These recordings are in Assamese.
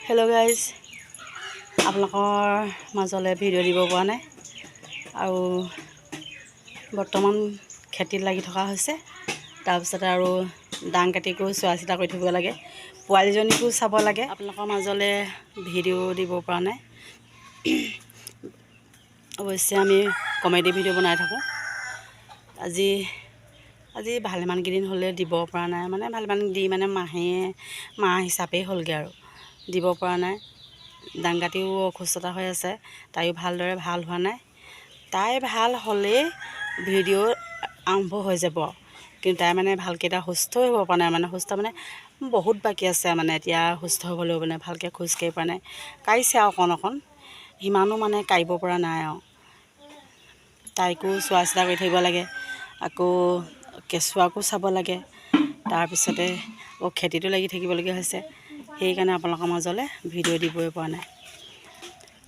हेलो गाइज आपलोকৰ মাজলে ভিডিঅ' দিব পৰা নাই আৰু বৰ্তমান খেতিত লাগি থকা হৈছে তাৰপিছত আৰু ডাং কাটিকো চোৱা চিতা কৰি থাকিব লাগে পোৱালিজনীকো চাব লাগে आपलोকৰ মাজলে ভিডিঅ' দিব পৰা নাই অৱশ্যে আমি কমেডি ভিডিঅ' বনাই থাকোঁ আজি ভালেমান কেদিন হলে দিব পৰা নাই মানে ভালেমান দি মানে মাহ হিচাপে হ'লগে আৰু দিব পৰা নাই ডাংগাটিও অসুস্থতা হৈ আছে তাইও ভালদৰে ভাল হোৱা নাই তাই ভাল হলে ভিডিঅ' আৰম্ভ হৈ যাব কিন্তু তাই মানে ভালকে এটা সুস্থ হ'ব পৰা নাই মানে সুস্থ মানে বহুত বাকি আছে মানে এতিয়া সুস্থ হ'বলৈ মানে ভালকে খোজ কাঢ়িব পৰা নাই কাইছে অকণ হিমানো মানে কাঢ়িব পৰা নাই আৰু তাইকো চোৱা চিতা কৰি থাকিব লাগে আকৌ কেঁচুৱাকো চাব লাগে তাৰপিছতে খেতিটো লাগি থাকিবলগীয়া হৈছে সেইকাৰণে আপোনালোকৰ মাজলে ভিডিঅ' দিবই পৰা নাই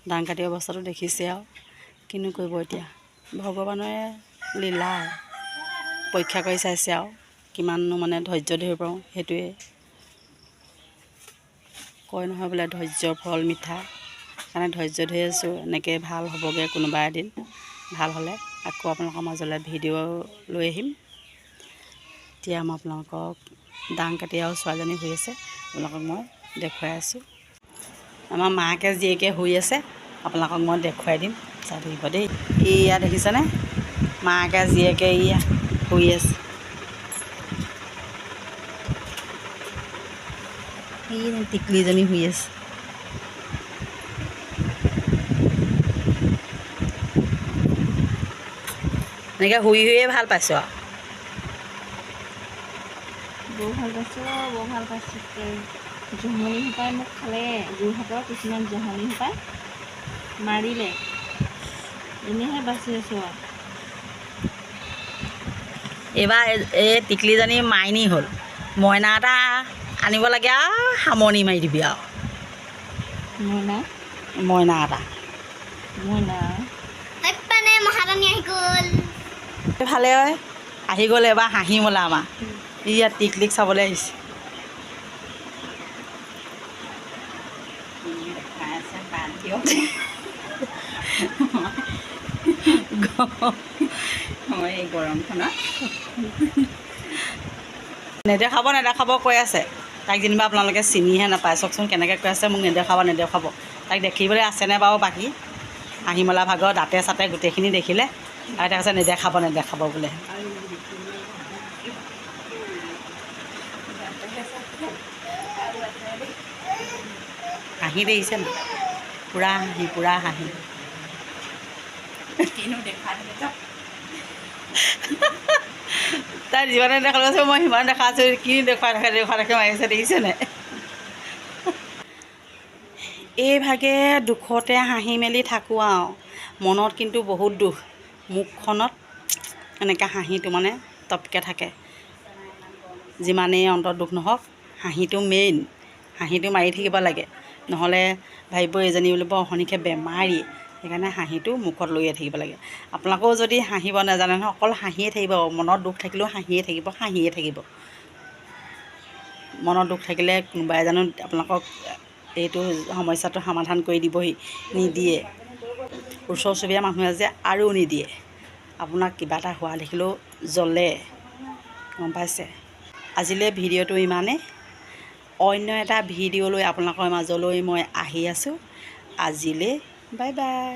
ডাং কাটি অৱস্থাটো দেখিছে আৰু কিনো কৰিব এতিয়া ভগৱানৰ লীলা পৰীক্ষা কৰি চাইছে আৰু কিমাননো মানে ধৈৰ্য ধৰিব পাৰোঁ সেইটোৱে কয় নহয় বোলে ধৈৰ্যৰ ফল মিঠা কাৰণে ধৈৰ্য ধৰি আছোঁ এনেকৈ ভাল হ'বগৈ কোনোবা এদিন ভাল হ'লে আকৌ আপোনালোকৰ মাজলৈ ভিডিঅ' লৈ আহিম এতিয়া মই আপোনালোকক ডাং কাটি আৰু ছোৱালীজনী শুই আছে আপোনালোকক মই দেখুৱাই আছোঁ আমাৰ মাকে জীয়েকে শুই আছে আপোনালোকক মই দেখুৱাই দিম চাই থাকিব দেই এয়া দেখিছেনে মাকে জীয়েকে এয়া শুই আছে এই টিকলিজনী শুই আছে এনেকৈ শুইয়ে ভাল পাইছোঁ আৰু বৰ ভাল পাইছোঁ জহনি সোপাই মোক খালে যোৰহাটৰ কিছুমান জহনি সোপাই মাৰিলে এনেহে বাচি আছোঁ আৰু এইবাৰ এই টিকলিজনী মাইনী হ'ল মইনা এটা আনিব লাগে আৰু সামৰণি মাৰি দিবি আৰু মইনা এটা মহাৰাণী আহি গ'ল ভালে হয় আহি গ'ল এবাৰ হাঁহি মলা আমাৰ ইয়াত টিকলিক চাবলৈ আহিছে এই গৰমখনত নেদেখাব কৈ আছে তাইক যেনিবা আপোনালোকে চিনিহে নাপায় চাওকচোন কেনেকৈ কৈ আছে মোক নেদেখাব তাইক দেখিবলৈ আছেনে বাৰু বাকী হাঁহিমলা ভাগৰ দাঁতে চাতে গোটেইখিনি দেখিলে আৰু তাই কৈছে নেদেখাব বোলে হাঁহি দেখিছে ন পুৰা হাঁহি তাই যিমানে দেখাব আছে মই সিমান দেখা আছোঁ কি দেখুৱাই মাৰিছে দেখিছেনে এইভাগে দুখতে হাঁহি মেলি থাকোঁ আৰু মনত কিন্তু বহুত দুখ মুখখনত এনেকৈ হাঁহিটো মানে তপকৈ থাকে যিমানেই অন্তৰত দুখ নহওক হাঁহিটো মেইন হাঁহিটো মাৰি থাকিব লাগে নহ'লে ভাবিব এজনী বুলিব অহৰ্নিশে বেমাৰী সেইকাৰণে হাঁহিটো মুখত লৈয়ে থাকিব লাগে আপোনালোকেও যদি হাঁহিব নাজানে নহয় অকল হাঁহিয়ে থাকিব মনত দুখ থাকিলেও হাঁহিয়ে থাকিব মনত দুখ থাকিলে কোনোবাই জানো আপোনালোকক এইটো সমস্যাটো সমাধান কৰি দিবহি নিদিয়ে ওচৰ চুবুৰীয়া মানুহে যে আৰু নিদিয়ে আপোনাক কিবা এটা হোৱা দেখিলেও জ্বলে গম পাইছে আজিলৈ ভিডিঅ'টো ইমানেই অন্য এটা ভিডিঅ' লৈ আপোনালোকৰ মাজলৈ মই আহি আছোঁ আজিলৈ বাই বাই